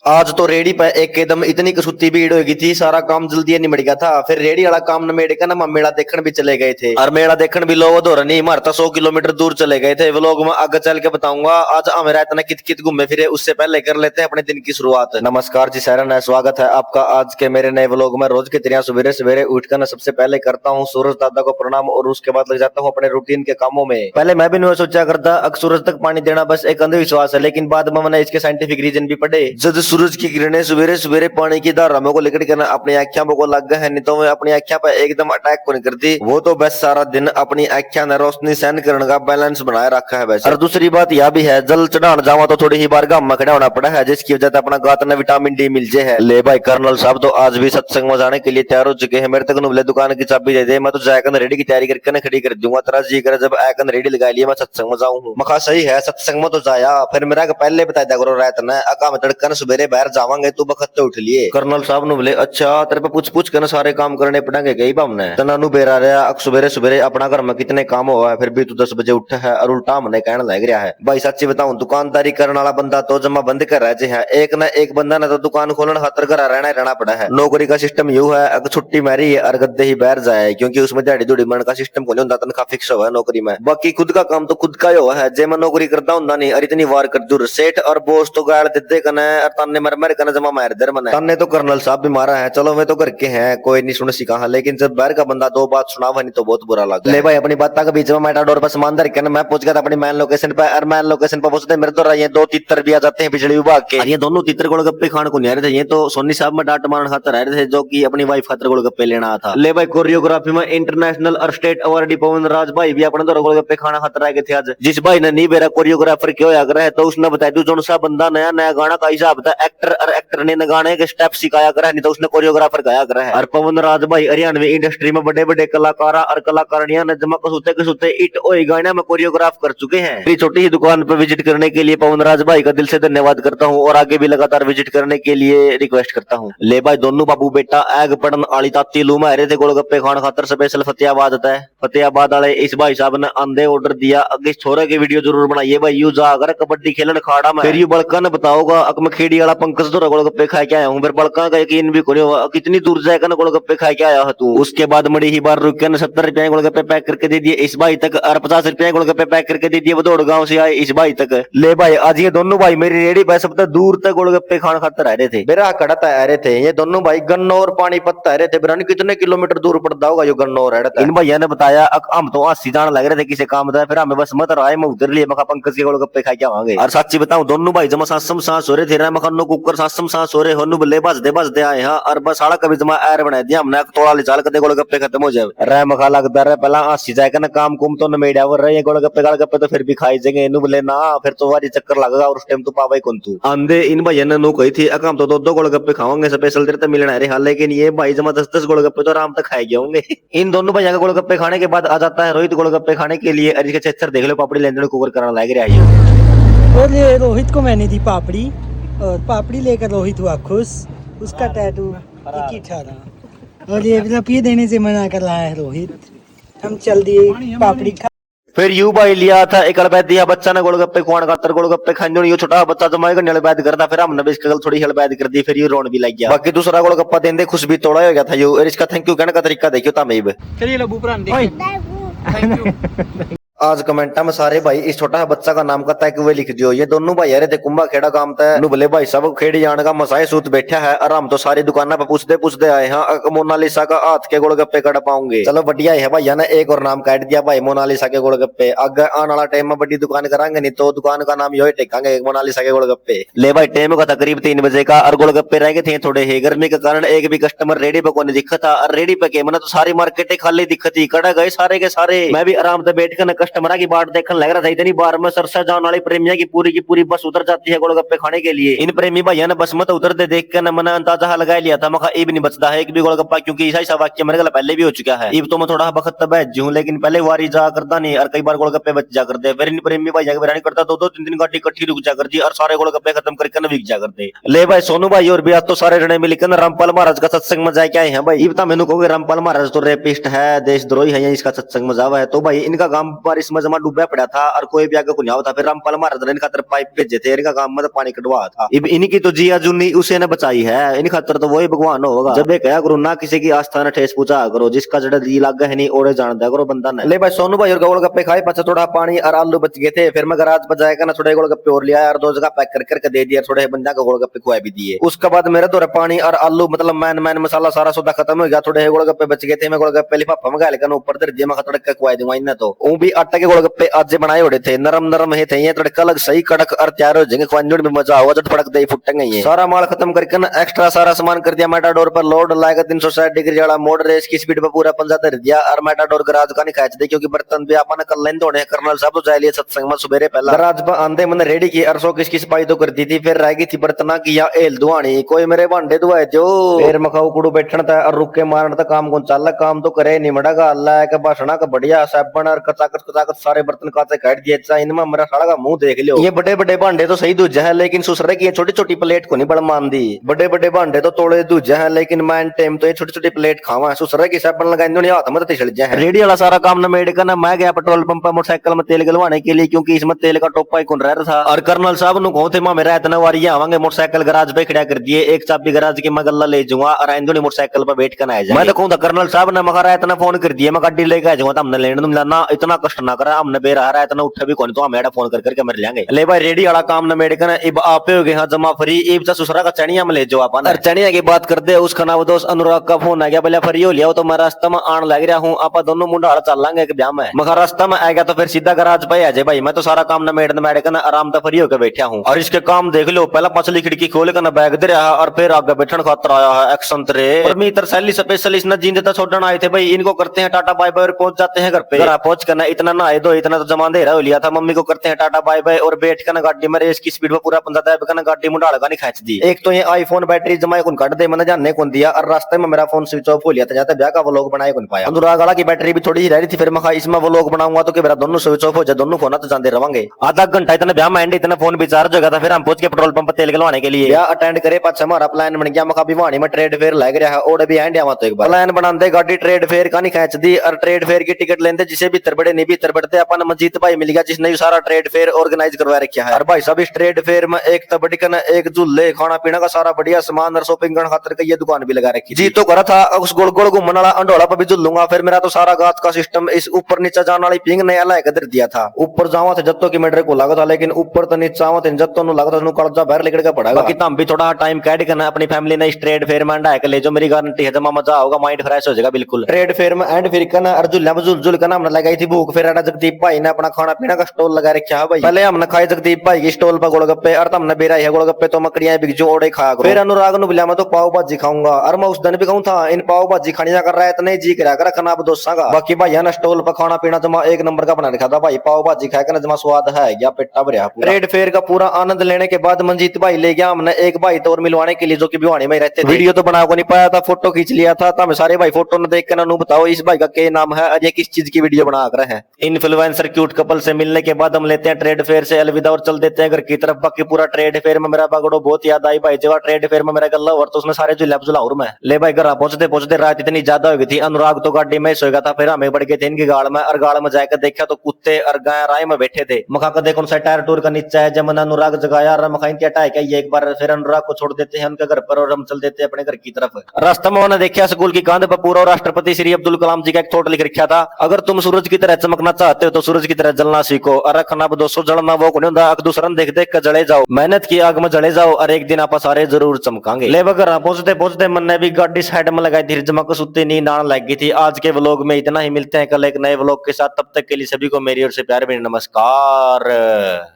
आज तो रेडी पे एक एकदम इतनी कसुत्ती भीड़ हो गई थी, सारा काम जल्दी निमट गया था। फिर रेडी वाला काम निमेड़ के ना मेला देखने भी चले गए थे। और मेला देखने भी लोग दौर नहीं मारता 100 किलोमीटर दूर चले गए थे। व्लॉग में आगे चल के बताऊंगा। आज हमें इतना कित कित घूमे फिरे, उससे पहले कर लेते हैं अपने दिन की शुरुआत। नमस्कार जी सैरन है, स्वागत है आपका आज के मेरे नए व्लॉग में। रोज की तरह सवेरे सवेरे उठकर ना सबसे पहले करता हूँ सूरज दादा को प्रणाम और उसके बाद लग जाता हूँ अपने रूटीन के कामों में। पहले मैं भी नहीं सोचा करता सूरज तक पानी देना बस एक अंधविश्वास है, लेकिन बाद में मैंने इसके साइंटिफिक रीजन भी पढ़े। जब सूरज की किरणें सवेरे सवेरे पानी की धारा को लिकट कर अपनी आँखों को लग गए है, नहीं तो मैं अपनी आँखों पर एकदम अटैक को नहीं करती। वो तो बस सारा दिन अपनी आँखों ने रोशनी सहन करने का बैलेंस बनाए रखा है वैसे। और दूसरी बात यह भी है, जल चढ़ाने जावा तो थोड़ी ही बार गांव में खड़ा होना पड़ा है, जिसकी वजह से अपना गात में विटामिन डी मिल जाए है। ले भाई कर्नल साहब तो आज भी सत्संग में जाने के लिए तैयार हो चुके हैं। मेरे तक नुबले दुकान की चाबी दे दे, मैं तो जाकर रेडी की तैयारी करके खड़ी कर दूंगा। तेरा जी कर जब आकर रेडी लगा लिया मैं सत्संग में जाऊँ। मखा सही है, सत्संग में तो जाया। फिर मेरा पहले बता दिया करो रात ने अका तड़कन सवेरे बाहर जावांगे तू बखत उठ लिए। कर्नल साहब ने बोले अच्छा तेरे पे पूछ पूछ कर सारे काम करने पड़ेंगे कई बामने तनानु बेरा रहा सवेरे सवेरे अपना घर में कितने काम हुआ है, फिर भी तू 10 बजे उठा है और उल्टा हमने कहने लग रहा है। भाई सच्ची बताऊं, दुकानदारी करने वाला बंदा तो जमा बंद कर रहे है, एक ना एक बंदा ने तो दुकान खोलने खातर घर रहना पड़ा है। नौकरी का सिस्टम यू है, अगर छुट्टी मारी है और गद्दे ही बाहर जाए, क्योंकि उसमें दिहाड़ी दुड़ी मन का सिस्टम को नहीं होता, तनखा फिक्स हुआ है नौकरी में। बाकी खुद का काम तो खुद का ही हुआ है, जे मैं नौकरी करता हूं नहीं और इतनी वार कर दूर सेठ और बोस तो गाड़ दे कने और तन्ने मर कने जमा मार दर मने तन्ने तो कर्नल साहब भी मारा है। चलो मैं तो घर के हैं कोई नहीं सुन सिखा, लेकिन जब बाहर का बंदा दो बात सुनावा नहीं तो बहुत बुरा लगा। ले भाई अपनी बात के बीच में मेटाडोर पर सामान धर के मैं पहुंच गया था अपनी मैन लोकेशन पर, और मैन लोकेशन पर पहुंचते मेरे तो रही 2 तीतर भी आ जाते हैं बिजली विभाग के। ये दोनों तीतर गोलगप्पे खाने को नहीं आ रहे थे, ये तो सोनी साहब में डांट मारने खातर आ रहे थे, जो कि अपनी वाइफ खातर गोलगप्पे लेना था। ले भाई कोरियोग्राफी में इंटरनेशनल और स्टेट अवार्डी पवन राज भाई भी अपने दो गोलगप्पे खाना खातर आ गए थे आज। जिस भाई ने नहीं मेरा कोरियोग्राफर क्यों आग्रह है तो उसने बताया जो सा बंदा नया नया गाना का हिसाब था, एक्टर और एक्टर ने गाने के स्टेप सिखाया कर, नहीं तो उसने कोरियोग्राफर गाया कर है। और पवन राज भाई हरियाणवी इंडस्ट्री में बड़े बड़े कलाकार और कलाकारियां ने जमा कसुते इट ओए गाने में कोरियोग्राफ कर चुके हैं। मेरी छोटी ही दुकान पर विजिट करने के लिए पवन राज भाई का दिल से धन्यवाद करता हूँ और आगे भी लगातार विजिट करने के लिए रिक्वेस्ट करता हूँ। ले भाई दोनों बाबू बेटा एग पड़न आली ताती लू में रहे थे गोलगप्पे खान खातर स्पेशल फतेहाबाद था। फतेहाबाद वाले इस भाई साहब ने आंधे ऑर्डर दिया, अगे छोरे की वीडियो जरूर बनाइए भाई, यू जाकर कबड्डी खेलन खाड़ा में फिर यू बड़का ने बताओगा अकम खेड़ी वाला पंकज तो गोलगप्पे खा के आया हूँ, फिर बड़का का यकीन भी करो कितनी दूर जाएगा ना गोलगप्पे खा के आया है तू। उसके बाद बड़ी ही बार रुक के 70 रुपए गोलगप्पे पैक करके दे दिए इस भाई तक और 50 रुपए गोलगप्पे पैक करके दे दिए बदौड़ गांव से आए इस भाई तक। ले भाई आज ये दोनों भाई मेरी रेडी पे सब दूर तक गोलगप्पे खान खातर आ रहे थे, मेरा कड़ा आ रहे थे। ये दोनों भाई गन्नौर पानीपत आ रहे थे, बिरानी कितने किलोमीटर दूर पड़ता होगा जो गन्नौर है। इन भैया ने बताया हम तो हासी जान लग रहे थे किसी काम था, फिर हमें बस मत राय में उतर लिए मखा पंकज के गोलगप्पे खा के आवांगे। और सच्ची बताऊं दोनों भाई जमा सासम सांस हो रहे थे, मखनो कुकर सासम सांस हो रहे होनु बल्ले बस दे आए हां और बस साड़ा कभी जमा एर बना दिया हमने तोड़ा ले चाल के गोलगप्पे खत्म हो जाए। रे मखा लगता रहे पहला हासी जाएगा ना काम कुम तो न मेड़ा वर रहे गोलगप्पे तो फिर भी खाई जाएंगे इनु बोले ना फिर तो वारी चक्कर लगेगा और उस टाइम तो पावे कौन तू आंधे। इन भाई ने नो कही थी अकम तो दो गोलगप्पे खाओगे स्पेशल तेरे तो मिलना रे, लेकिन ये भाई जमा 10 गोलगप्पे तो आराम तक खाए होंगे। इन दोनों भैया के गोलगप्पे खाने के बाद आ जाता है रोहित गोलगप्पे खाने के लिए, और इसके चेचर देख लो पापड़ी लेने कुकर करना लग रहा है। और ये रोहित को मैंने दी पापड़ी और पापड़ी लेकर रोहित हुआ खुश, उसका टैटू 21/18 और ये रुपये देने से मना कर रहा है रोहित। हम चल दिए पापड़ी खा। फिर यू भाई लिया था एक हलबैद दिया बच्चा ने गोलगप्पे खुआन खातर गोलगप्पे खाने ये छोटा बच्चा जमाएगा हलबैद करता, फिर हमने भी इसका थोड़ी हलबैद कर दी, फिर ये रोन भी लग गया। बाकी दूसरा गोलगप्पा देंदे खुश भी तोड़ा हो गया था यू, और इसका थैंक यू कहने का तरीका देखियो तमें चलिए लबू प्राण थैंक यू। आज कमेंटा में सारे भाई इस छोटा बच्चा का नाम कहता है कि वे लिख दियो। ये दोनों भाई रहे थे कुंभा खेड़ा काम था नुबले भाई सब खेड़ी जाने का मसाए सूत बैठा है, और हम तो सारी दुकाना पे पूछते आए हैं मोनालिसा का हाथ के गोलगप्पे कड़ पाऊंगे। चलो बढ़िया है भाई ने एक और नाम काट दिया भाई मोनालिसा के गोलगप्पे। आगे आने वाला टाइम में बड़ी दुकान कराएंगे नहीं तो दुकान का नाम यही टेकांगे मोनालिसा के गोलगप्पे। ले भाई टाइम का तकरीब 3 बजे का और गोलगप्पे रह गए थे थोड़े ही, गर्मी के कारण एक भी कस्टमर रेडी पे को नहीं दिखा था, और रेडी पे के मैंने तो सारी मार्केट खाली दिखती कड़ा गए सारे के सारे। मैं भी आराम से बैठ कर कस्टमर की बाट देखने लग रहा था, इतनी बार में सरसा जाने वाली प्रेमिया की पूरी बस उतर जाती है गोलगप्पे खाने के लिए। इन प्रेमी भैया ने बस मत उतरते देख कर मैंने अंदाजा लगा लिया था मखा इब नहीं बचता है एक भी गोलगप्पा, क्योंकि ऐसा वाक्य मेरे गला पहले भी हो चुका है। इब तो मैं थोड़ा बखत बैठ हूँ, लेकिन पहले वारी जा करता नहीं और कई बार गोलगप्पे बच जा करते। फिर इन प्रेमी भैया की बिरानी करता तो 2-3 दिन गाड़ी इकट्ठी रुक जा करती और सारे गोलगप्पे खत्म करके न बिक जा करते। ले भाई सोनू भाई और भी आज तो सारे जने मिलकर रामपाल महाराज का सत्संग में जाके आए हैं भाई। इब तो मैंने कहोगे रामपाल महाराज तो रेपिस्ट है देशद्रोही है, इसका सत्संग में जावा है तो भाई इनका काम बारिश में जमा डूबा पड़ा था और कोई भी आगे को नहीं था। फिर रामपाल महाराज ने खातर पाइप भेजे थे, इनका काम मतलब पानी कटवा था। इनकी तो जिया जुनी उसे ने बचाई है, इन खातर तो वही भगवान होगा। जब कहा करो ना किसी की आस्था न ठेस पूछा करो, जिसका जड़ा जी लागे है नहीं ओढ़े जान दिया करो बंदा ने। ले भाई सोनू भाई और गोलगप्पे खाए, पाछा थोड़ा पानी और आलू बच गए थे। फिर मैं गराज बजाएगा ना, थोड़े गोलगप्पे और लिया और 2 जगह पैक करके दे दिया, थोड़े बंदा को गोलगप्पे खुआ भी दिए। उसके बाद मेरा थोड़ा पानी और आलू मतलब मैन मसाला सारा सौदा खत्म हो गया। थोड़े गोलगप्पे बच गए थे, मैं गोलगप्पे लिफाफा में गाल कर ऊपर धर दिया, मैं तड़का खुआ दूंगा इन्हें। तो वो भी आटा के गोलगप्पे आज बनाए होड़े थे, नरम नरम ही थे, ये तड़का लग सही कड़क और तैयार हो जाएंगे, खुआने में मजा होगा, जब फड़क दे फुटेंगे। ये सारा माल खत्म करके ना एक्स्ट्रा सारा सामान कर दिया मेटाडोर पर लोड, लाएगा 360 डिग्री वाला मोड़ रेस की स्पीड पर पूरा पंजा धर दिया और मेटाडोर गराज का नहीं खींच दे, क्योंकि बर्तन भी अपन कल लेन धोने कर्नल साहब तो जाए लिए सत्संग में सुबेरे पहला गराज पर आंधे मैंने रेडी की 100 की सफाई तो कर दी थी। फिर रह गई थी बर्तना की या एल दुआनी, कोई मेरे भांडे दुआए जो फिर मखाऊ कुड़ू बैठना था और रुक के मारना था, काम कौन चल काम तो करे निमड़ा का अल्लाह का भाषणा का बढ़िया साबन और कचाकच सारे बर्तन काटे काट दिए। इनमें मेरा साड़ा का मुंह देख लियो, ये बड़े बड़े भांडे तो सही दूजा है, लेकिन ससुरे की छोटी छोटी प्लेट को नहीं बड़ मान दी। बड़े बड़े भांडे तो तोड़े दूजा है, लेकिन मैं टाइम तो ये छोटी छोटी प्लेट खावा है, ससुरे की साबन लगाई हाथ में तो चल जाए। रेडी वाला सारा काम नमेड़ कर ना मैं गया पेट्रोल पंप पर मोटरसाइकिल में तेल गलवाने के लिए, क्योंकि इसमें तेल का टोपा ही कौन रह रहा था। और कर्नल साहब नु कहते मां मेरा इतना वारी आवांगे, मोटरसाइकिल गराज पे खड़ा कर दिए, एक चाबी गराज की मैं गल्ला ले जाऊंगा और आइंदो मोटरसाइकिल पर बैठ कर आ जाए। मैं तो कहूं कर्नल साहब ने मखा रहा इतना फोन कर दिया, मैं गाड़ी लेके आ जाऊंगा, हमने लेने मिलाना इतना कष्ट ना करा, हमने बेरा रहा इतना उठा भी कौन तो हम फोन करके मर लेंगे। ले भाई रेडी वाला काम न मेड कर इब आपे हो गए हाँ जमा फ्री, इब ससुरा का चनिया में ले जाओ अपन। और चनिया की बात कर दे उसका नाम दोस्त अनुराग का फोन आ गया, बोला फ्री हो लिया तो मैं रास्ता में आन लग रहा हूँ, आप दोनों मुंडा चल लांगे एक ब्याह में। मगर रास्ता में आएगा तो फिर सीधा गराज पे आ जाए भाई, मैं तो सारा काम न मेड कर आराम से फ्री होकर बैठा हूँ। और इसके काम देख लो, पहला पछली खिड़की खोल कर बैग दे रहा और फिर आगे बैठन खातर आया है एक्शन तरे और मीटर सैली स्पेशलिस्ट न जींद छोड़ना आए थे भाई, इनको करते हैं टाटा बाय बाय और पहुंच जाते हैं घर पे। घर पहुंच कर इतना ना आए दो, इतना तो जमा दे रहा हो लिया था, मम्मी को करते हैं टाटा बाय बाय और बैठ कर गाड़ी में रेस की स्पीड में पूरा पंजा दाब कर गाड़ी मुंडाल का नहीं खींच दी। एक तो ये आईफोन बैटरी जमा कौन काट दे, मैंने जानने कौन दिया और रास्ते में मेरा फोन स्विच ऑफ हो लिया था, जाते ब्याह का व्लॉग बनाए कौन पाया। अनुराग वाला की बैटरी भी थोड़ी ही रह रही थी, फिर मैं इसमें व्लॉग बनाऊंगा तो मेरा दोनों स्विच ऑफ हो जाए, दोनों फोन तो जाते रहेंगे। आधा घंटा इतना ब्याह में एंड इतना फोन भी चार्ज हो गया था, फिर हम पहुंच के पेट्रोल पंप तेल गलवाने के लिए ब्याह अटेंड करे। पाछा हमारा प्लान बन गया, मखा भिवानी में ट्रेड फेयर लग रहा है और भी एंड आवा तो एक बार प्लान बनाते गाड़ी ट्रेड फेयर का नहीं खींच दी और ट्रेड फेयर की टिकट लेते, जिसे भीतर बड़े नहीं भीतर बढ़ते अपन मंजीत भाई मिल गया, जिसने सारा ट्रेड फेयर ऑर्गेनाइज करवा रखा है। और भाई सब इस ट्रेड फेयर में एक तबड़ी का एक झूले खाना पीना का सारा बढ़िया सामान और शॉपिंग करने खातर ये दुकान भी लगा रखी जी। तो करा था उस गोल गोल घूमने वाला अंडोला पर भी झूलूंगा, फिर मेरा तो सारा गात का सिस्टम इस ऊपर नीचे जाने वाली पिंग नया लायक कर दिया था। ऊपर जावा थे जत्तो की मेडर को लगा था, लेकिन ऊपर तो नीचे आवा थे जत्तो नु लगा था कर्जा बाहर लेकर पड़ेगा। बाकी तुम भी थोड़ा टाइम कैड करना अपनी फैमिली ने इस ट्रेड फेयर में अंडा ले जो, मेरी गारंटी है जमा मजा होगा, माइंड फ्रेश हो जाएगा बिल्कुल। ट्रेड फेयर में एंड फिर करना और झूला झूल का हमने लगाई थी भूख, फिर जगदीप भाई ने अपना खाना पीना का स्टॉल लगा रखा है भाई। पहले हमने खाए जगदीप भाई की स्टॉल पर गोलगप्पे और तुमने बेरा है गोलगप्पे तो मकड़ियां बिगजू ओड़े खा। फिर अनुराग ने बोला मैं तो पाव भाजी खाऊंगा और मैं उस दिन भी कहूं था इन पाव भाजी खाने कर रहा है इतने जी करा कर खाना दोस्तों का। बाकी भाई ना स्टॉल पर खाना पीना जमा एक नंबर का बना रखा था भाई, पाव भाजी खाकर जमा स्वाद है या पेटा भरिया। ट्रेड फेयर का पूरा आनंद लेने के बाद मंजीत भाई ले गया हमने एक भाई तो और मिलवाने के लिए जो कि भिवानी में रहते थे। वीडियो तो बना को नहीं पाया था, फोटो खींच लिया था, तो सारे भाई फोटो न देख कर बताओ इस भाई का क्या नाम है और ये किस चीज की वीडियो बना कर है। इन्फ्लुएंसर क्यूट कपल से मिलने के बाद हम लेते हैं ट्रेड फेयर से अलविदा और चल देते हैं घर की तरफ। बाकी पूरा ट्रेड फेयर में मेरा बागड़ो बहुत याद आई भाई, जब ट्रेड फेयर में मेरा गल्ला और तो उसमें सारे जुलाउर में ले भाई घर पहुंचते पहुंचते रात इतनी ज्यादा हो गई थी, अनुराग तो गाड़ी में सोएगा था, फिर हमें बढ़ गए थे इनकी गाड़ में और गाड़ में जाकर देखा तो कुत्ते और गाय राय में बैठे थे। मखा का देखो सा टायर टूर का नीचा है, जब मैंने अनुराग जगाया और मखा इनकी हटाया क्या एक बार, फिर अनुराग को छोड़ देते हैं उनके घर पर और हम चल देते हैं अपने घर की तरफ। रास्ते में मैंने देखा स्कूल की कांध पर पूरा राष्ट्रपति श्री अब्दुल कलाम जी का एक थोट लिख रखा था, अगर तुम सूरज की तरह चमकना चाहते हो तो सूरज की तरह जलना सीखो और रखना 200 जलना वो नहीं होता, दूसरा देख देख कर जले जाओ, मेहनत की आग में जले जाओ और एक दिन आप सारे जरूर चमकांगे। ले बगर पहुंचते पहुंचते मैंने भी गाड़ी साइड में लगाई थी, जमा को सुत्ती नींद आने लग गई थी। आज के व्लॉग में इतना ही, मिलते हैं कल एक नए व्लॉग के साथ, तब तक के लिए सभी को मेरी ओर से प्यार भरी नमस्कार।